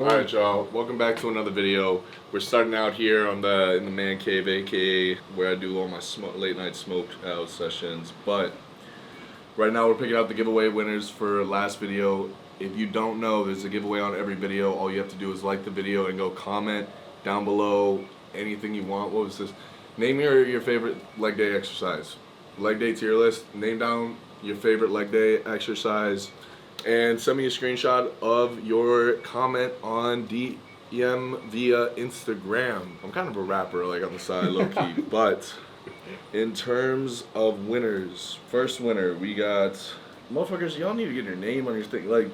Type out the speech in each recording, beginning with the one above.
Alright y'all, welcome back to another video. We're starting out here in the man cave, aka where I do all my late night smoke out sessions. But right now we're picking out the giveaway winners for last video. If you don't know, there's a giveaway on every video. All you have to do is like the video and go comment down below anything you want. What was this? Name your favorite leg day exercise. Leg day tier list. Name down your favorite leg day exercise. And send me a screenshot of your comment on DM via Instagram. I'm kind of a rapper, like on the side, low key. But in terms of winners, first winner, we got motherfuckers. Y'all need to get your name on your thing. Like,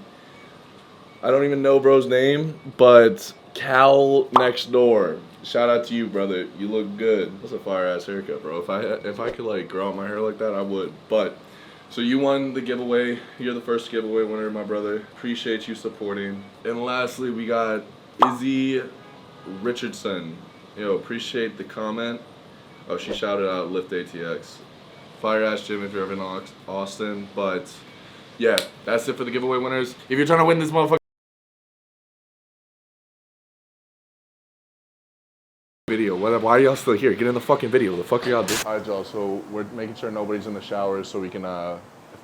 I don't even know bro's name, but Cal next door. Shout out to you, brother. You look good. That's a fire ass haircut, bro. If I could like grow out my hair like that, I would. But so you won the giveaway. You're the first giveaway winner, my brother. Appreciate you supporting. And lastly, we got Izzy Richardson. Yo, appreciate the comment. Oh, she shouted out Lift ATX. Fire ass gym if you're ever in Austin. But yeah, that's it for the giveaway winners. If you're trying to win this motherfucker video, why are y'all still here? Get in the fucking video. The fuck are y'all doing? Alright y'all, so we're making sure nobody's in the showers so we can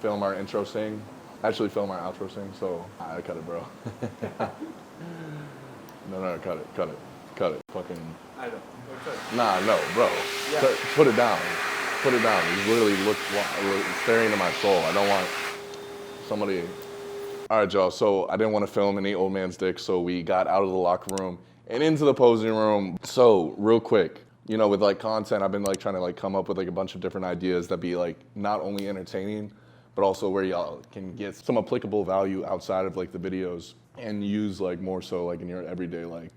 film our intro sing. Actually film our outro sing, so I cut it, bro. No, cut it. Fucking I know. nah, no, bro. Yeah. Put it down. Put it down. You literally look staring into my soul. I don't want somebody. Alright y'all, so I didn't want to film any old man's dick, so we got out of the locker room and into the posing room. So real quick, you know, with like content, I've been like trying to like come up with like a bunch of different ideas that be like not only entertaining, but also where y'all can get some applicable value outside of like the videos and use like more so like in your everyday, like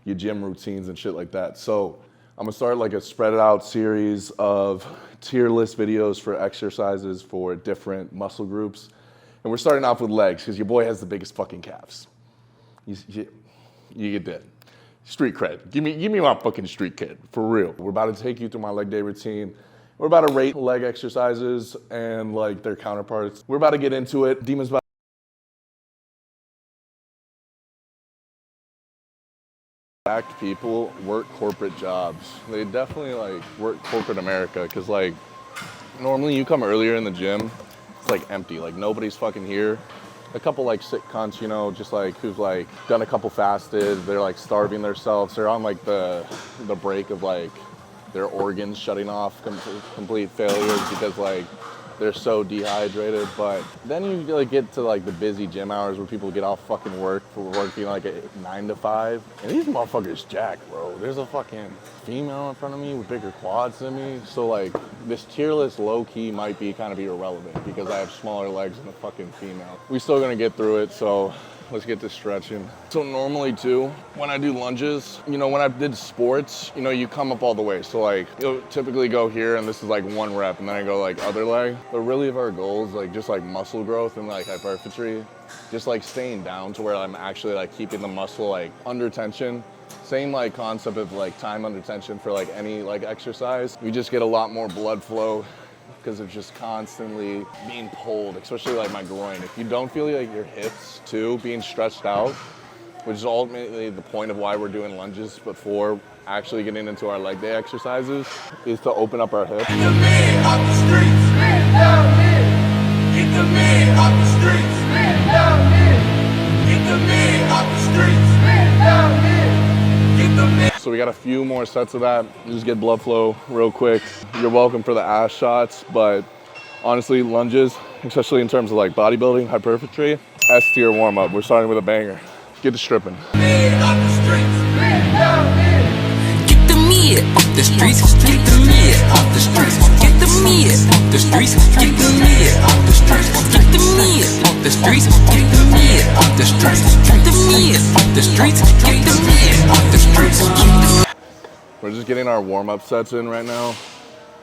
your gym routines and shit like that. So I'm gonna start like a spread out series of tier list videos for exercises for different muscle groups. And we're starting off with legs because your boy has the biggest fucking calves. You get that. Street cred. Give me my fucking street cred, for real. We're about to take you through my leg day routine. We're about to rate leg exercises and like their counterparts. We're about to get into it. Demon's about fact, people work corporate jobs. They definitely like work corporate America because like normally you come earlier in the gym, it's like empty, like nobody's fucking here. A couple like sick cunts, you know, just like who've like done a couple fasted, they're like starving themselves, they're on like the break of like their organs shutting off, complete failures because like they're so dehydrated. But then you like get to like the busy gym hours where people get off fucking work for working like a 9 to 5, and these motherfuckers jacked, bro. There's a fucking female in front of me with bigger quads than me, so like this tier list low-key might be kind of irrelevant because I have smaller legs than a fucking female. We still gonna get through it, so let's get to stretching. So normally too, when I do lunges, you know, when I did sports, you know, you come up all the way. So like, you'll typically go here and this is like 1 rep and then I go like other leg. But really if our goal is like just like muscle growth and like hypertrophy, just like staying down to where I'm actually like keeping the muscle like under tension. Same like concept of like time under tension for like any like exercise. We just get a lot more blood flow because of just constantly being pulled, especially like my groin. If you don't feel like your hips too being stretched out, which is ultimately the point of why we're doing lunges before actually getting into our leg day exercises, is to open up our hips. Get the man off the streets, man down here. Get the man off the streets, man down here. Get the man off the streets, man down here. Get the man. So we got a few more sets of that. Just get blood flow real quick. You're welcome for the ass shots, but honestly, lunges, especially in terms of like bodybuilding, hypertrophy, S tier warm up. We're starting with a banger. Get the stripping. Man off the streets, man down here. Get the meat off the streets, get the meat off the streets, get the meat off the streets, get the meat off the streets, get the meat off the streets, get the meat off the streets, get the meat off the streets, get the meat off the streets. We're just getting our warm up sets in right now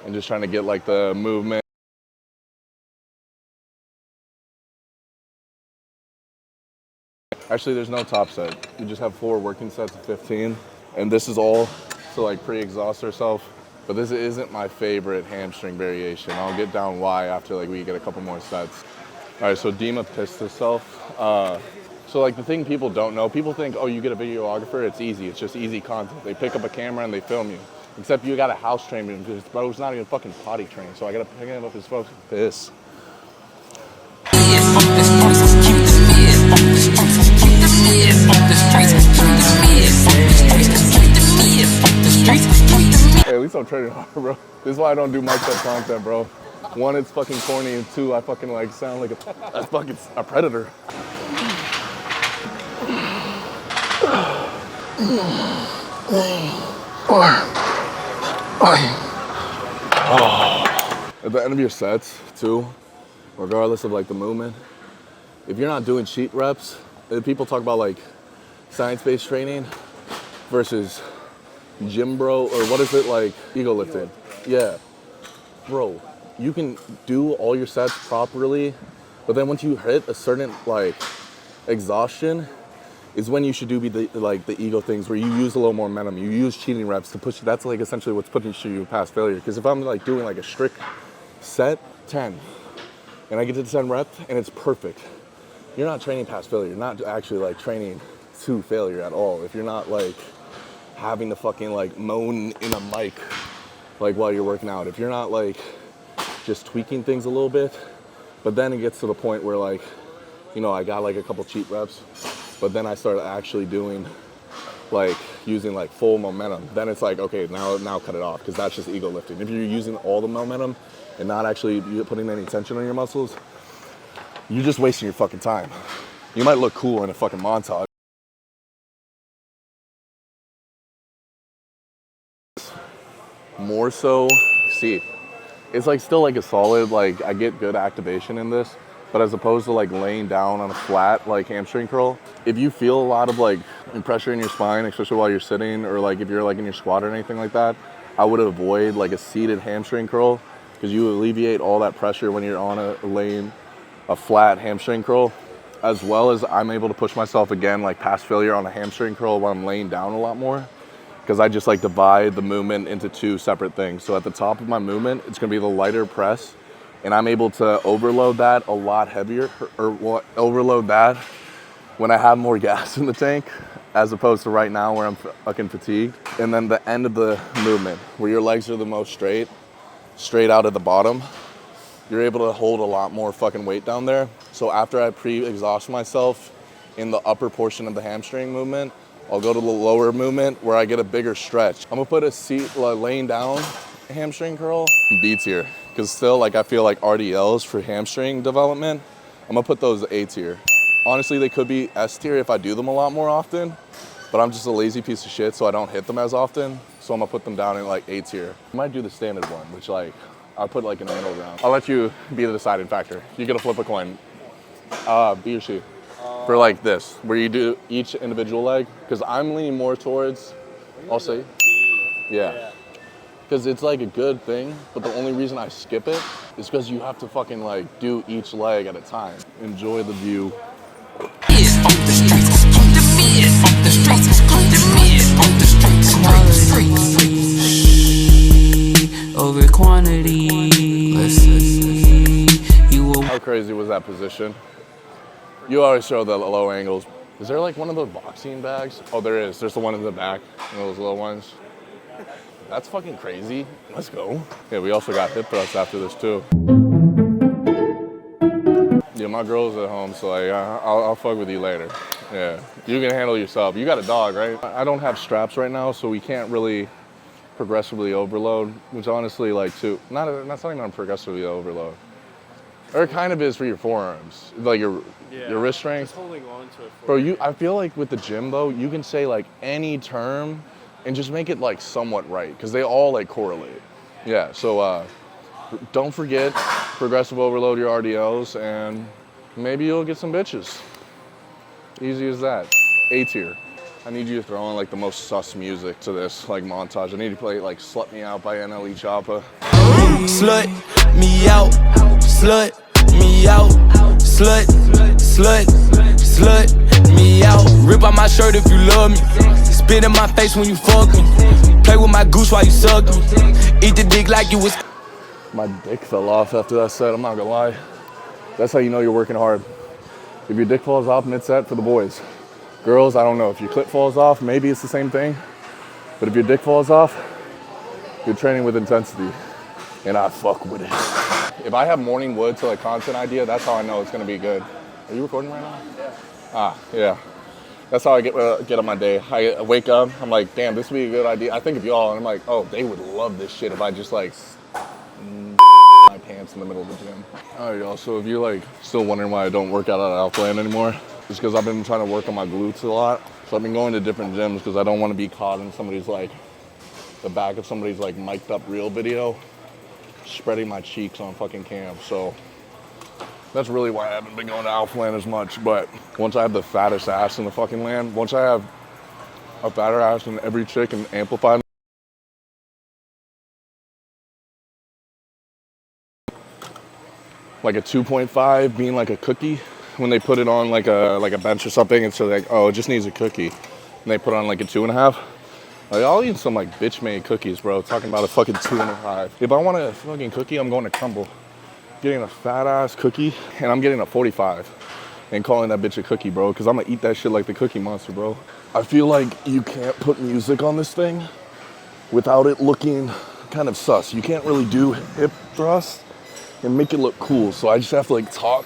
and just trying to get like the movement. Actually, there's no top set. You just have 4 working sets of 15. And this is all to like pre-exhaust ourselves. But this isn't my favorite hamstring variation. I'll get down why after like we get a couple more sets. All right, so Dima pissed herself. So like the thing people don't know, people think, oh, you get a videographer, it's easy. It's just easy content. They pick up a camera and they film you. Except you got a house train him because bro's not even fucking potty trained. So I gotta pick him up his fucking piss. Hey, at least I'm training hard, bro. This is why I don't do mic up content, bro. One, it's fucking corny, and two, I fucking like sound like a fucking a predator. At the end of your sets, too, regardless of like the movement, if you're not doing cheat reps, people talk about like science-based training versus gym bro, or what is it, like ego lifting? Yeah, bro, you can do all your sets properly, but then once you hit a certain like exhaustion is when you should do the ego things where you use a little more momentum. You use cheating reps to push. That's like essentially what's pushing you past failure. Because if I'm like doing like a strict set 10 and I get to 10 reps and it's perfect, you're not training past failure. You're not actually like training to failure at all. If you're not like having to fucking like moan in a mic like while you're working out. If you're not like just tweaking things a little bit, but then it gets to the point where like, you know, I got like a couple cheat reps, but then I started actually doing like using like full momentum. Then it's like, okay, now cut it off, because that's just ego lifting. If you're using all the momentum and not actually putting any tension on your muscles, you're just wasting your fucking time. You might look cool in a fucking montage. More so, see, it's like still like a solid, like I get good activation in this, but as opposed to like laying down on a flat like hamstring curl, if you feel a lot of like pressure in your spine, especially while you're sitting, or like if you're like in your squat or anything like that, I would avoid like a seated hamstring curl, because you alleviate all that pressure when you're on a flat hamstring curl, as well as I'm able to push myself again like past failure on a hamstring curl while I'm laying down a lot more, because I just like divide the movement into two separate things. So at the top of my movement, it's gonna be the lighter press, and I'm able to overload that a lot heavier, or overload that when I have more gas in the tank, as opposed to right now where I'm fucking fatigued. And then the end of the movement, where your legs are the most straight out at the bottom, you're able to hold a lot more fucking weight down there. So after I pre-exhaust myself in the upper portion of the hamstring movement, I'll go to the lower movement where I get a bigger stretch. I'm gonna put a seat laying down hamstring curl B tier, because still like I feel like RDLs for hamstring development, I'm gonna put those A tier. Honestly, they could be S tier if I do them a lot more often, but I'm just a lazy piece of shit, so I don't hit them as often. So I'm gonna put them down in like A tier. I might do the standard one, which like I'll put like an middle ground. I'll let you be the deciding factor. You gotta flip a coin. B or C. For like this, where you do each individual leg, because I'm leaning more towards, I'll say, yeah. Because it's like a good thing, but the only reason I skip it is because you have to fucking like do each leg at a time. Enjoy the view. Over quantity. How crazy was that position? You always show the low angles. Is there like one of those boxing bags? Oh, there is. There's the one in the back, one of those little ones. That's fucking crazy. Let's go. Yeah, we also got hip thrusts after this too. Yeah, my girl's at home, so like, I'll fuck with you later. Yeah, you can handle yourself. You got a dog, right? I don't have straps right now, so we can't really progressively overload, which honestly, like, that's not even progressively overload. Or it kind of is for your forearms, like your wrist strength. Just holding on to it. Bro, I feel like with the gym though, you can say like any term and just make it like somewhat right, because they all like correlate. Yeah, so don't forget, progressive overload your RDLs, and maybe you'll get some bitches. Easy as that. A tier. I need you to throw in like the most sus music to this like montage. I need to play like Slut Me Out by NLE Choppa. Slut me out, slut me out, slut me out. Rip out my shirt if you love me, spit in my face when you fuck me, play with my goose while you suck me, eat the dick like you was. My dick fell off after that set, I'm not gonna lie. That's how you know you're working hard. If your dick falls off mid-set, for the boys. Girls, I don't know. If your clit falls off, maybe it's the same thing. But if your dick falls off, you're training with intensity. And I fuck with it. If I have morning wood to like content idea, that's how I know it's gonna be good. Are you recording right now? Yeah. Ah, yeah. That's how I get on my day. I wake up, I'm like, damn, this would be a good idea. I think of y'all, and I'm like, oh, they would love this shit if I just like my pants in the middle of the gym. All right, y'all, so if you're like still wondering why I don't work out at Alphalete anymore, it's because I've been trying to work on my glutes a lot. So I've been going to different gyms because I don't want to be caught in somebody's like, the back of somebody's like mic'd up reel video, spreading my cheeks on fucking cam. So that's really why I haven't been going to Alphalete as much. But once I have the fattest ass in the fucking land, once I have a fatter ass than every chick and amplified, like a 2.5 being like a cookie, when they put it on like a bench or something, and so like, oh, it just needs a cookie, and they put on like a 2.5. Like, I'll eat some like bitch made cookies, bro. Talking about a fucking 2.5. If I want a fucking cookie, I'm going to Crumble. Getting a fat ass cookie, and I'm getting a 45 and calling that bitch a cookie, bro, because I'm gonna eat that shit like the Cookie Monster, bro. I feel like you can't put music on this thing without it looking kind of sus. You can't really do hip thrust and make it look cool. So I just have to like talk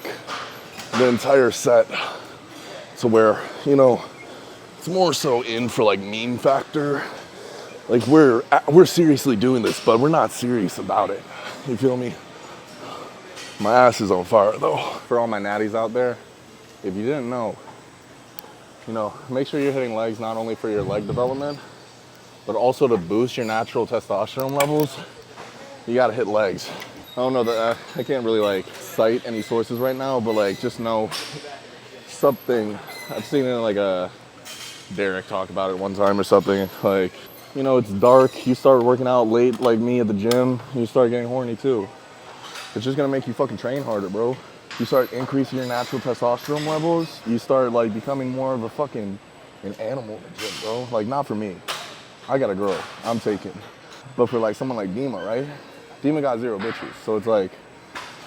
the entire set to where, you know, it's more so in for like meme factor. Like we're seriously doing this, but we're not serious about it. You feel me? My ass is on fire though. For all my natties out there, if you didn't know, you know, make sure you're hitting legs not only for your leg development, but also to boost your natural testosterone levels. You gotta hit legs. I don't know that I can't really like cite any sources right now, but like just know something. I've seen it in like a Derek talk about it one time or something. Like, you know, it's dark. You start working out late like me at the gym, you start getting horny too. It's just gonna make you fucking train harder, bro. You start increasing your natural testosterone levels, you start like becoming more of a fucking an animal in the gym, bro. Like, not for me. I gotta grow, I'm taking. But for like someone like Dima, right? Dima got 0 bitches, so it's like,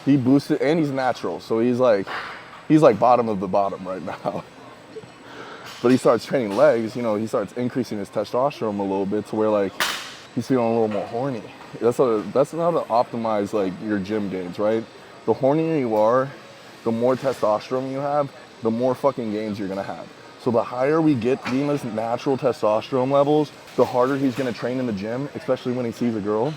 he boosted, and he's natural, so he's like bottom of the bottom right now. But he starts training legs, you know, he starts increasing his testosterone a little bit to where like, he's feeling a little more horny. That's how to optimize like your gym gains, right? The hornier you are, the more testosterone you have, the more fucking gains you're gonna have. So the higher we get Dima's natural testosterone levels, the harder he's gonna train in the gym, especially when he sees a girl,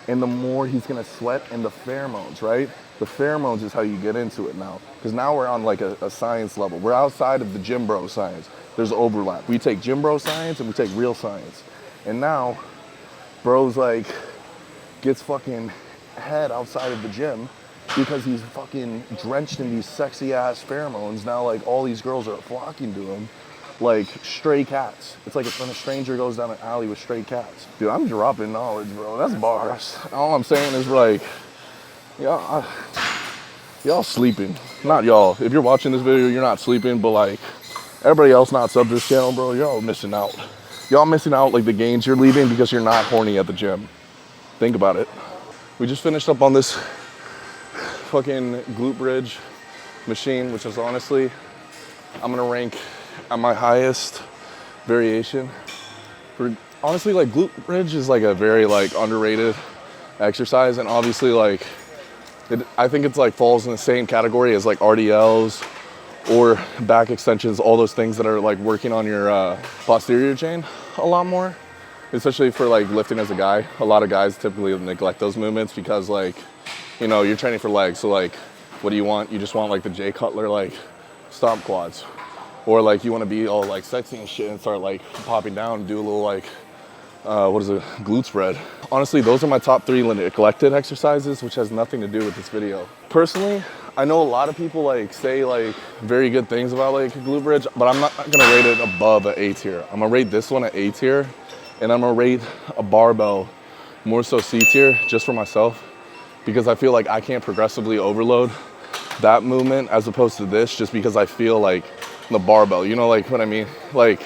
and the more he's gonna sweat, and the pheromones, right? The pheromones is how you get into it now. Because now we're on like a science level. We're outside of the gym bro science. There's overlap. We take gym bro science and we take real science. And now, bro's like, gets fucking head outside of the gym because he's fucking drenched in these sexy ass pheromones. Now like all these girls are flocking to him like stray cats. It's like when a stranger goes down an alley with stray cats. Dude, I'm dropping knowledge, bro. That's bars. All I'm saying is like, y'all sleeping. Not y'all. If you're watching this video, you're not sleeping, but like everybody else not sub to this channel, bro, y'all missing out. Y'all missing out like the gains you're leaving because you're not horny at the gym. Think about it. We just finished up on this fucking glute bridge machine, which is honestly, I'm gonna rank at my highest variation. For honestly, like glute bridge is like a very like underrated exercise, and obviously like, I think it's like falls in the same category as like RDLs or back extensions, all those things that are like working on your posterior chain a lot more. Especially for like lifting as a guy. A lot of guys typically neglect those movements because like, you know, you're training for legs. So like, what do you want? You just want like the Jay Cutler, like stomp quads. Or like you want to be all like sexy and shit and start like popping down and do a little like, what is it, glute spread. Honestly, those are my top 3 neglected exercises, which has nothing to do with this video. Personally, I know a lot of people like say like very good things about like glute bridge, but I'm not gonna rate it above an A tier. I'm gonna rate this one an A tier. And I'm gonna rate a barbell more so C tier just for myself, because I feel like I can't progressively overload that movement as opposed to this, just because I feel like the barbell, you know, like what I mean? Like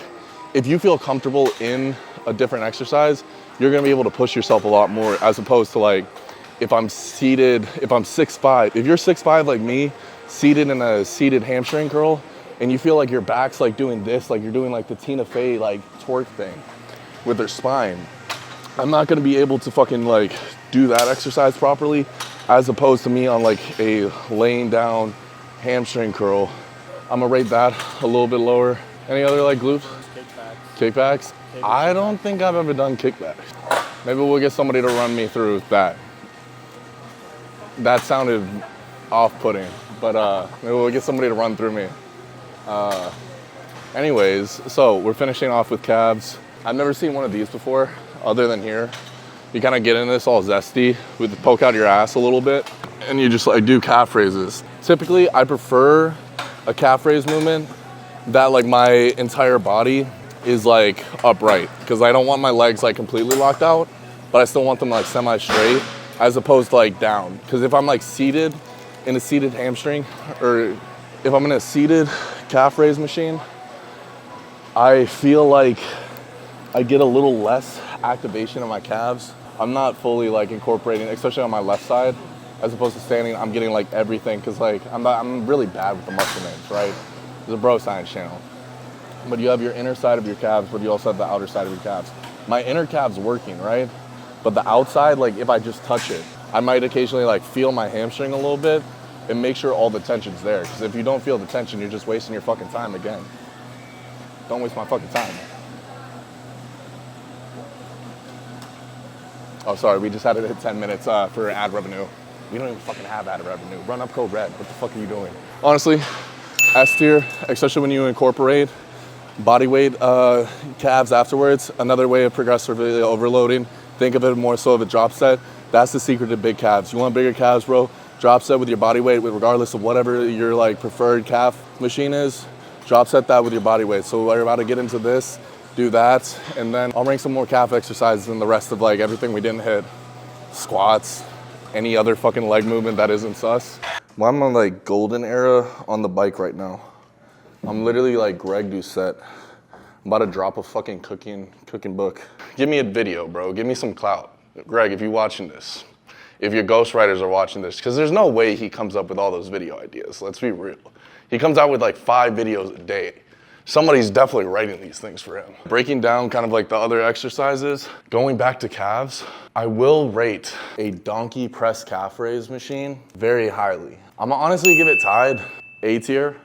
if you feel comfortable in a different exercise, you're gonna be able to push yourself a lot more as opposed to like, if I'm seated, if I'm 6'5", if you're 6'5" like me seated in a seated hamstring curl, and you feel like your back's like doing this, like you're doing like the Tina Fey like torque thing with their spine. I'm not gonna be able to fucking like do that exercise properly as opposed to me on like a laying down hamstring curl. I'm gonna rate that a little bit lower. Any other like glutes? Kickbacks? I don't think I've ever done kickbacks. Maybe we'll get somebody to run me through that. That sounded off-putting, but maybe we'll get somebody to run through me. Anyways, so we're finishing off with calves. I've never seen one of these before, other than here. You kind of get in this all zesty with the poke out of your ass a little bit, and you just like do calf raises. Typically, I prefer a calf raise movement that like my entire body is like upright, because I don't want my legs like completely locked out, but I still want them like semi-straight, as opposed to like down. Because if I'm like seated in a seated hamstring, or if I'm in a seated calf raise machine, I feel like I get a little less activation of my calves. I'm not fully like incorporating, especially on my left side, as opposed to standing, I'm getting like everything, because like I'm really bad with the muscle names, right? It's a bro science channel. But you have your inner side of your calves, but you also have the outer side of your calves. My inner calf's working, right? But the outside, like if I just touch it, I might occasionally like feel my hamstring a little bit and make sure all the tension's there. Because if you don't feel the tension, you're just wasting your fucking time again. Don't waste my fucking time. Oh, sorry, we just had it hit 10 minutes for ad revenue. We don't even fucking have ad revenue. Run up code red. What the fuck are you doing? Honestly, S tier, especially when you incorporate body weight calves afterwards, another way of progressively overloading. Think of it more so of a drop set. That's the secret to big calves. You want bigger calves, bro? Drop set with your body weight, regardless of whatever your like preferred calf machine is. Drop set that with your body weight. So we're about to get into this, do that, and then I'll rank some more calf exercises and the rest of like everything we didn't hit. Squats, any other fucking leg movement that isn't sus. Well, I'm on like golden era on the bike right now. I'm literally like Greg Doucette. I'm about to drop a fucking cooking book. Give me a video, bro. Give me some clout. Greg, if you're watching this, if your ghostwriters are watching this, because there's no way he comes up with all those video ideas. Let's be real. He comes out with like 5 videos a day. Somebody's definitely writing these things for him. Breaking down kind of like the other exercises, going back to calves, I will rate a donkey press calf raise machine very highly. I'm gonna honestly give it tied A tier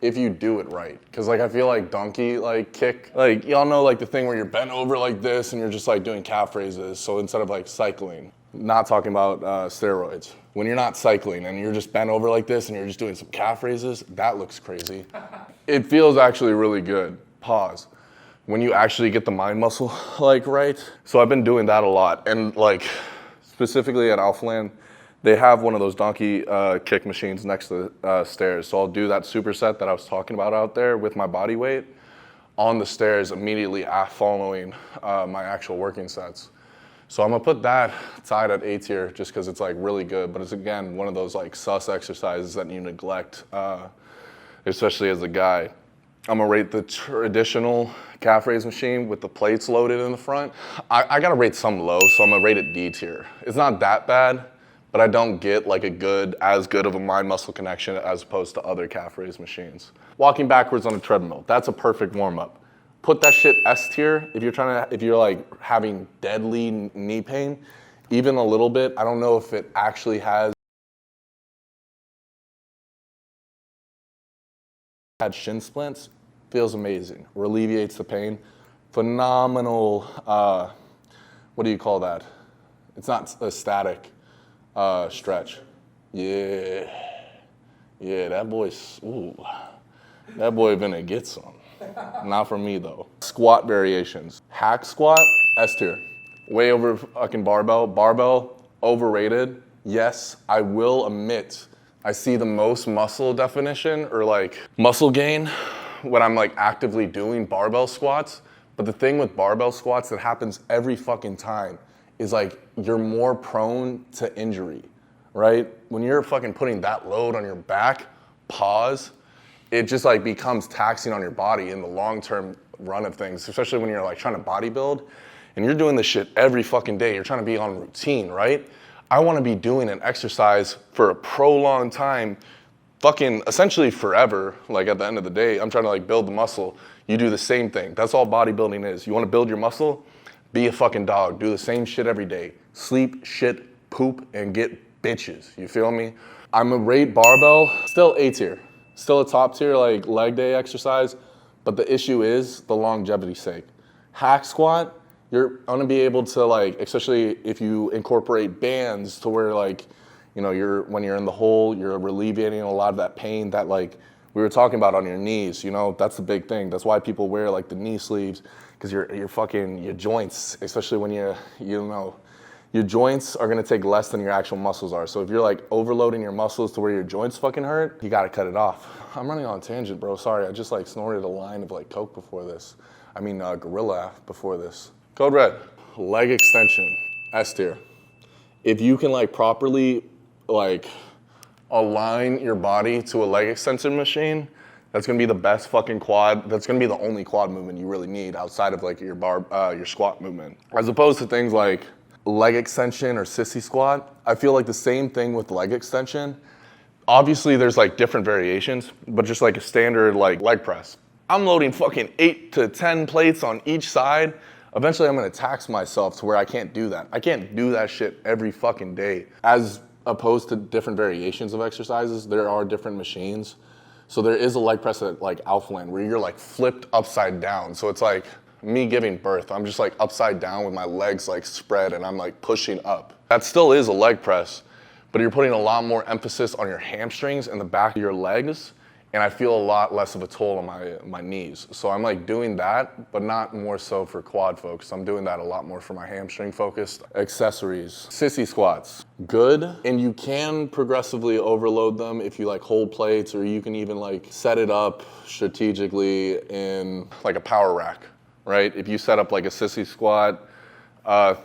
if you do it right. Cause like I feel like donkey like kick, like y'all know like the thing where you're bent over like this and you're just like doing calf raises. So instead of like cycling, not talking about steroids. When you're not cycling and you're just bent over like this and you're just doing some calf raises, that looks crazy. It feels actually really good. Pause. When you actually get the mind muscle like right. So I've been doing that a lot. And like specifically at Alphalete, they have one of those donkey kick machines next to the stairs. So I'll do that superset that I was talking about out there with my body weight on the stairs immediately following my actual working sets. So I'm gonna put that tied at A tier just because it's like really good, but it's again one of those like sus exercises that you neglect, especially as a guy. I'm gonna rate the traditional calf raise machine with the plates loaded in the front. I gotta rate some low, so I'm gonna rate it D tier. It's not that bad, but I don't get like as good of a mind muscle connection as opposed to other calf raise machines. Walking backwards on a treadmill, that's a perfect warm up. Put that shit S tier if you're like having deadly knee pain, even a little bit. I don't know if it actually had shin splints. Feels amazing. Alleviates the pain. Phenomenal. What do you call that? It's not a static stretch. Yeah, that boy's. Ooh, that boy gonna get some. Not for me though. Squat variations. Hack squat, S tier. Way over fucking barbell. Barbell, overrated. Yes, I will admit, I see the most muscle definition or like muscle gain when I'm like actively doing barbell squats. But the thing with barbell squats that happens every fucking time is like you're more prone to injury, right? When you're fucking putting that load on your back, pause, it just like becomes taxing on your body in the long-term run of things, especially when you're like trying to bodybuild and you're doing this shit every fucking day. You're trying to be on routine, right? I want to be doing an exercise for a prolonged time fucking essentially forever, like at the end of the day, I'm trying to like build the muscle. You do the same thing. That's all bodybuilding is. You want to build your muscle? Be a fucking dog. Do the same shit every day. Sleep, shit, poop, and get bitches. You feel me? I'm a rate barbell, still A tier. Still a top tier like leg day exercise, but the issue is the longevity's sake. Hack squat, you're gonna be able to like, especially if you incorporate bands to where like, you know, when you're in the hole, you're alleviating a lot of that pain that like we were talking about on your knees, you know, that's the big thing. That's why people wear like the knee sleeves, because your joints, especially when you know, your joints are gonna take less than your actual muscles are. So if you're like overloading your muscles to where your joints fucking hurt, you gotta cut it off. I'm running on a tangent, bro, sorry. I just like snorted a line of like Coke before this. I mean, Gorilla before this. Code Red, leg extension, S tier. If you can like properly like align your body to a leg extension machine, that's gonna be the best fucking quad. That's gonna be the only quad movement you really need outside of like your squat movement. As opposed to things like leg extension or sissy squat, I feel like the same thing with leg extension. Obviously there's like different variations, but just like a standard like leg press. I'm loading fucking 8 to 10 plates on each side. Eventually I'm gonna tax myself to where I can't do that. I can't do that shit every fucking day. As opposed to different variations of exercises, there are different machines. So there is a leg press at like Alphalete where you're like flipped upside down. So it's like me giving birth. I'm just like upside down with my legs like spread and I'm like pushing up. That still is a leg press, but you're putting a lot more emphasis on your hamstrings and the back of your legs. And I feel a lot less of a toll on my knees. So I'm like doing that, but not more so for quad focus. I'm doing that a lot more for my hamstring focused accessories. Sissy squats, good. And you can progressively overload them if you like hold plates, or you can even like set it up strategically in like a power rack, right? If you set up like a sissy squat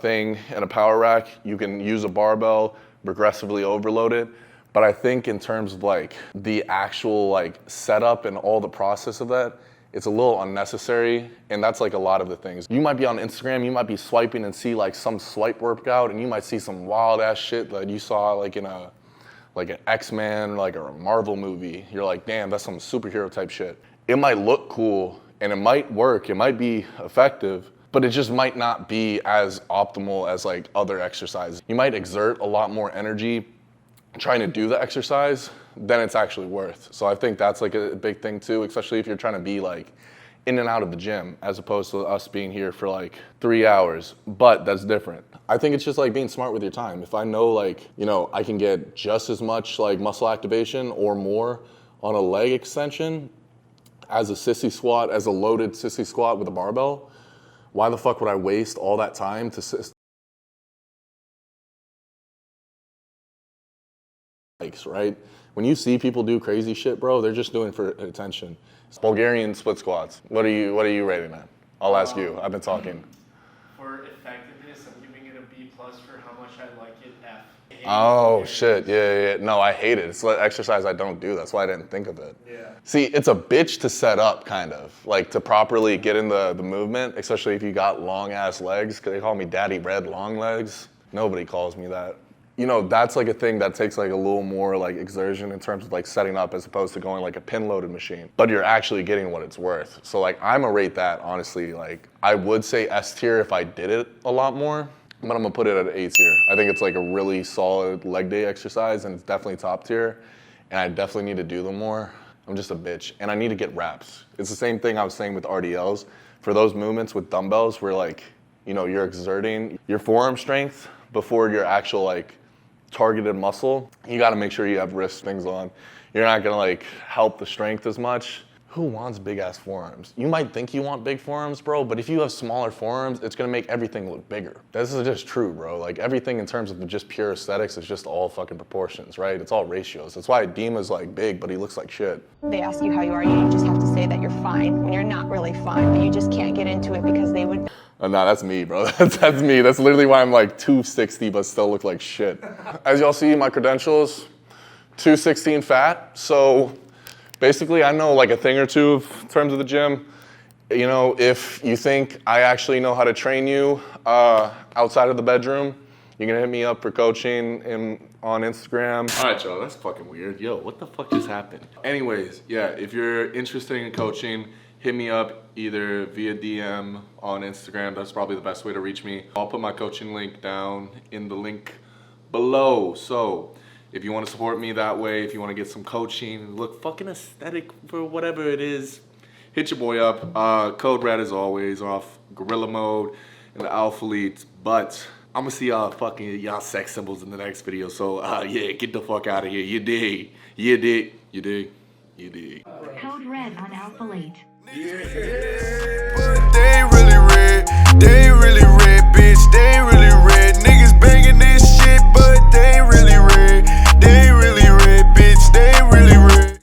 thing in a power rack, you can use a barbell, progressively overload it. But I think in terms of like the actual like setup and all the process of that, it's a little unnecessary. And that's like a lot of the things. You might be on Instagram, you might be swiping and see like some swipe workout, and you might see some wild ass shit that you saw like in like an X-Men, like a Marvel movie. You're like, damn, that's some superhero type shit. It might look cool and it might work, it might be effective, but it just might not be as optimal as like other exercises. You might exert a lot more energy trying to do the exercise than it's actually worth. So I think that's like a big thing too, especially if you're trying to be like in and out of the gym as opposed to us being here for like 3 hours, but that's different. I think it's just like being smart with your time. If I know like, you know, I can get just as much like muscle activation or more on a leg extension as a sissy squat, as a loaded sissy squat with a barbell, why the fuck would I waste all that time to right? When you see people do crazy shit, bro, they're just doing it for attention. Bulgarian split squats. What are you rating at? I'll ask you. I've been talking. For effectiveness, I'm giving it a B+ for how much I like it. F. Oh shit, yeah. No, I hate it. It's an exercise I don't do. That's why I didn't think of it. Yeah. See, it's a bitch to set up, kind of. Like to properly get in the movement, especially if you got long ass legs. Cause they call me Daddy Red long legs. Nobody calls me that. You know, that's like a thing that takes like a little more like exertion in terms of like setting up as opposed to going like a pin loaded machine, but you're actually getting what it's worth. So like I'm a rate that honestly, like I would say S tier if I did it a lot more, but I'm gonna put it at A tier. I think it's like a really solid leg day exercise and it's definitely top tier, and I definitely need to do them more. I'm just a bitch and I need to get reps. It's the same thing I was saying with RDLs. For those movements with dumbbells where like, you know, you're exerting your forearm strength before your actual like targeted muscle, you got to make sure you have wrist things on. You're not gonna like help the strength as much. Who wants big ass forearms? You might think you want big forearms, bro, but if you have smaller forearms, it's gonna make everything look bigger. This is just true, bro. Like everything in terms of just pure aesthetics is just all fucking proportions, right? It's all ratios. That's why Dima's like big, but he looks like shit. They ask you how you are, you just have to say that you're fine when you're not really fine, but you just can't get into it because they would. No, that's me, bro. That's me. That's literally why I'm like 260, but still look like shit. As y'all see, my credentials, 216 fat. So basically, I know like a thing or two in terms of the gym. You know, if you think I actually know how to train you outside of the bedroom, You can hit me up for coaching on Instagram. All right, y'all, that's fucking weird. Yo, what the fuck just happened? Anyways, yeah, if you're interested in coaching, hit me up either via DM on Instagram. That's probably the best way to reach me. I'll put my coaching link down in the link below. So if you want to support me that way, if you want to get some coaching, look fucking aesthetic for whatever it is, hit your boy up. Code red as always off Gorilla Mode and the Alphalete. But I'm gonna see y'all sex symbols in the next video. So yeah, get the fuck out of here. You dig? You dig? You dig? You dig? Code red on Alphalete. Yeah.